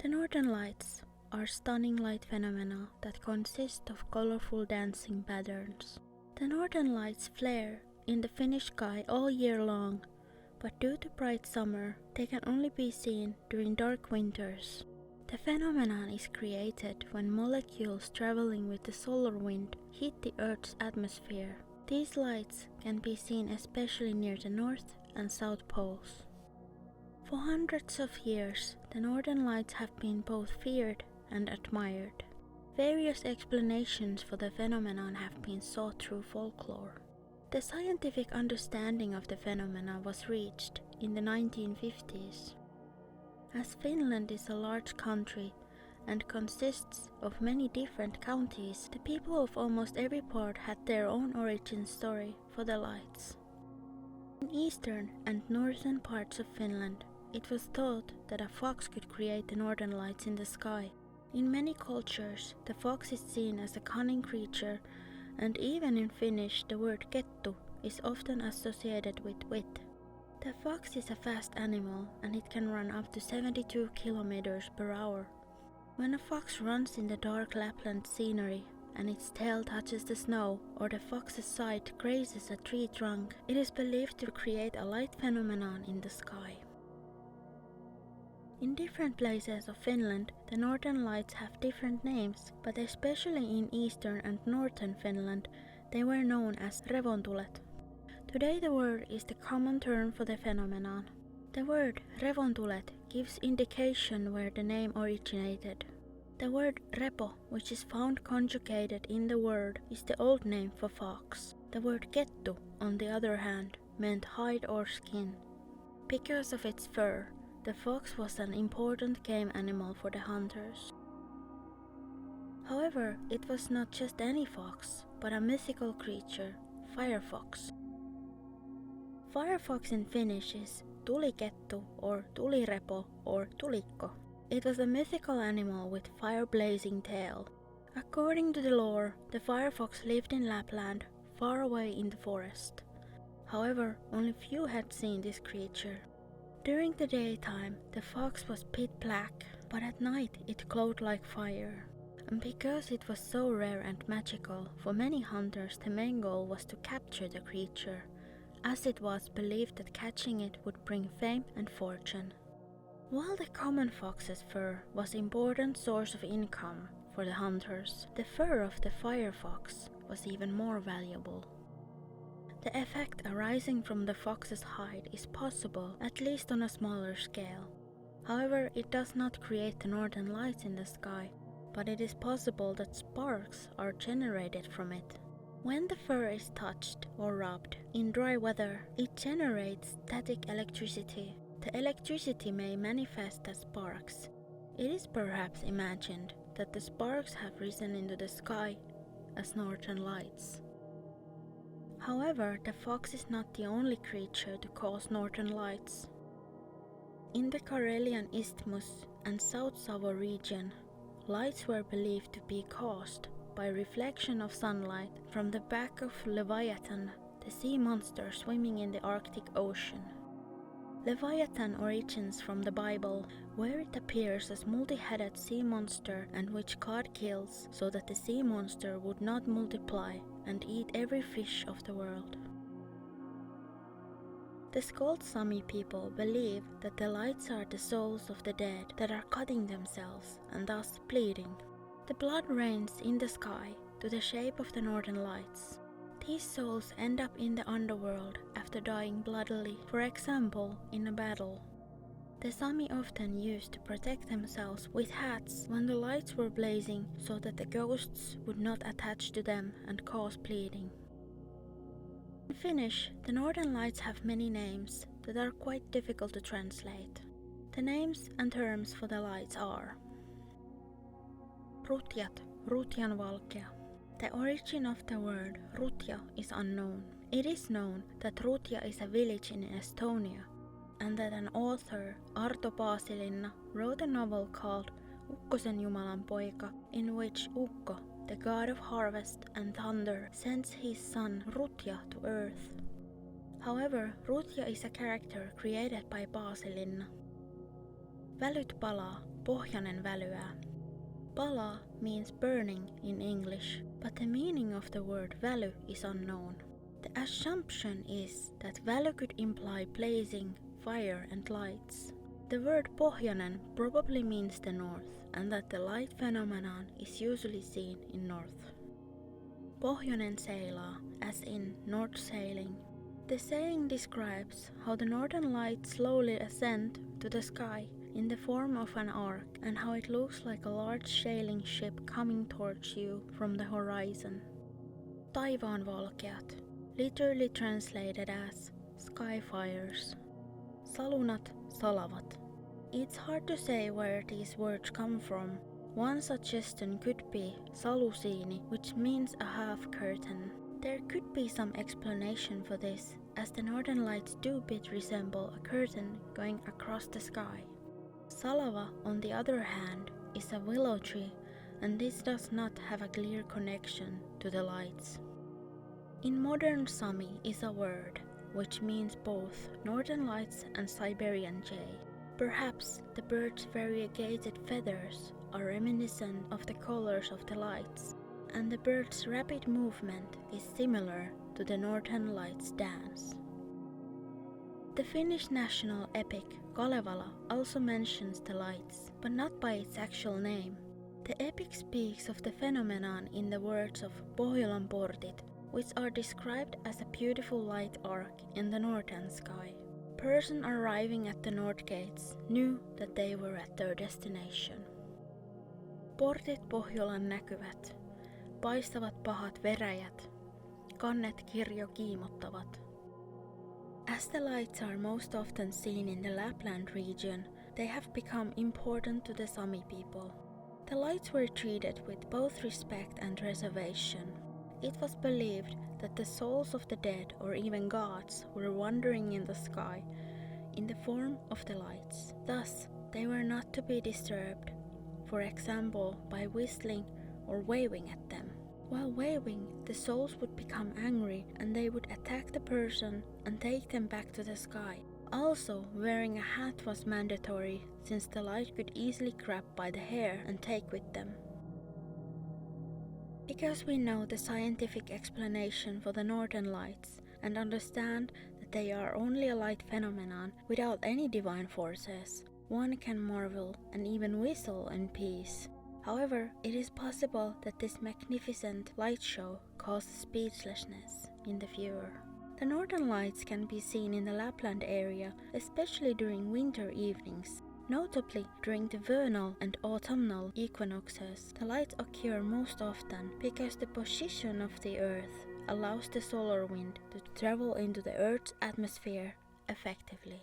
The Northern Lights are stunning light phenomena that consist of colorful dancing patterns. The Northern Lights flare in the Finnish sky all year long, but due to bright summer, they can only be seen during dark winters. The phenomenon is created when molecules traveling with the solar wind hit the Earth's atmosphere. These lights can be seen especially near the North and South Poles. For hundreds of years, the Northern Lights have been both feared and admired. Various explanations for the phenomenon have been sought through folklore. The scientific understanding of the phenomena was reached in the 1950s. As Finland is a large country and consists of many different counties, the people of almost every part had their own origin story for the lights. In eastern and northern parts of Finland, it was thought that a fox could create the northern lights in the sky. In many cultures, the fox is seen as a cunning creature, and even in Finnish the word kettu is often associated with wit. The fox is a fast animal and it can run up to 72 kilometers per hour. When a fox runs in the dark Lapland scenery and its tail touches the snow or the fox's sight grazes a tree trunk, it is believed to create a light phenomenon in the sky. In different places of Finland, the Northern Lights have different names, but especially in eastern and northern Finland, they were known as revontulet. Today the word is the common term for the phenomenon. The word revontulet gives indication where the name originated. The word repo, which is found conjugated in the word, is the old name for fox. The word kettu, on the other hand, meant hide or skin. Because of its fur, the fox was an important game animal for the hunters. However, it was not just any fox, but a mythical creature, firefox. Firefox in Finnish is tulikettu or tulirepo or tulikko. It was a mythical animal with fire-blazing tail. According to the lore, the firefox lived in Lapland, far away in the forest. However, only few had seen this creature. During the daytime, the fox was pitch black, but at night it glowed like fire. And because it was so rare and magical, for many hunters the main goal was to capture the creature, as it was believed that catching it would bring fame and fortune. While the common fox's fur was an important source of income for the hunters, the fur of the firefox was even more valuable. The effect arising from the fox's hide is possible, at least on a smaller scale. However, it does not create the northern lights in the sky, but it is possible that sparks are generated from it. When the fur is touched or rubbed in dry weather, it generates static electricity. The electricity may manifest as sparks. It is perhaps imagined that the sparks have risen into the sky as northern lights. However, the fox is not the only creature to cause northern lights. In the Karelian Isthmus and South Savo region, lights were believed to be caused by reflection of sunlight from the back of Leviathan, the sea monster swimming in the Arctic Ocean. Leviathan origins from the Bible, where it appears as multi-headed sea monster and which God kills so that the sea monster would not multiply and eat every fish of the world. The Skolt Sami people believe that the lights are the souls of the dead that are cutting themselves and thus bleeding. The blood rains in the sky to the shape of the northern lights. These souls end up in the underworld after dying bloodily, for example in a battle. The Sami often used to protect themselves with hats when the lights were blazing so that the ghosts would not attach to them and cause bleeding. In Finnish, the northern lights have many names that are quite difficult to translate. The names and terms for the lights are Rutjat, Rutjanvalkea. The origin of the word Rutja is unknown. It is known that Rutja is a village in Estonia, and that an author, Arto Paasilinna, wrote a novel called Ukkosen Jumalan poika, in which Ukko, the god of harvest and thunder, sends his son Rutja to earth. However, Rutja is a character created by Paasilinna. Välyt palaa pohjoinen välyää. Pala means burning in English, but the meaning of the word väly is unknown. The assumption is that väly could imply blazing, fire and lights. The word pohjoinen probably means the north, and that the light phenomenon is usually seen in north. Pohjoinen seilaa, as in north sailing. The saying describes how the northern lights slowly ascend to the sky in the form of an arc, and how it looks like a large sailing ship coming towards you from the horizon. Taivaan valkeat, literally translated as sky fires. Salunat, salavat. It's hard to say where these words come from. One suggestion could be salusiini, which means a half curtain. There could be some explanation for this, as the northern lights do a bit resemble a curtain going across the sky. Salava, on the other hand, is a willow tree, and this does not have a clear connection to the lights. In modern Sami is a word which means both northern lights and Siberian jay. Perhaps the bird's variegated feathers are reminiscent of the colors of the lights, and the bird's rapid movement is similar to the Northern Lights dance. The Finnish national epic Kalevala also mentions the lights, but not by its actual name. The epic speaks of the phenomenon in the words of Pohjolan portit, which are described as a beautiful light arc in the northern sky. Person arriving at the north gates knew that they were at their destination. Portit Pohjolan näkyvät, paistavat pahat veräjät, kannet kirjo kiimottavat. As the lights are most often seen in the Lapland region, they have become important to the Sami people. The lights were treated with both respect and reservation. It was believed that the souls of the dead or even gods were wandering in the sky in the form of the lights. Thus, they were not to be disturbed, for example, by whistling or waving at them. While waving, the souls would become angry and they would attack the person and take them back to the sky. Also, wearing a hat was mandatory, since the light could easily grab by the hair and take with them. Because we know the scientific explanation for the northern lights and understand that they are only a light phenomenon without any divine forces, one can marvel and even whistle in peace. However, it is possible that this magnificent light show caused speechlessness in the viewer. The northern lights can be seen in the Lapland area, especially during winter evenings. Notably, during the vernal and autumnal equinoxes, the lights occur most often because the position of the Earth allows the solar wind to travel into the Earth's atmosphere effectively.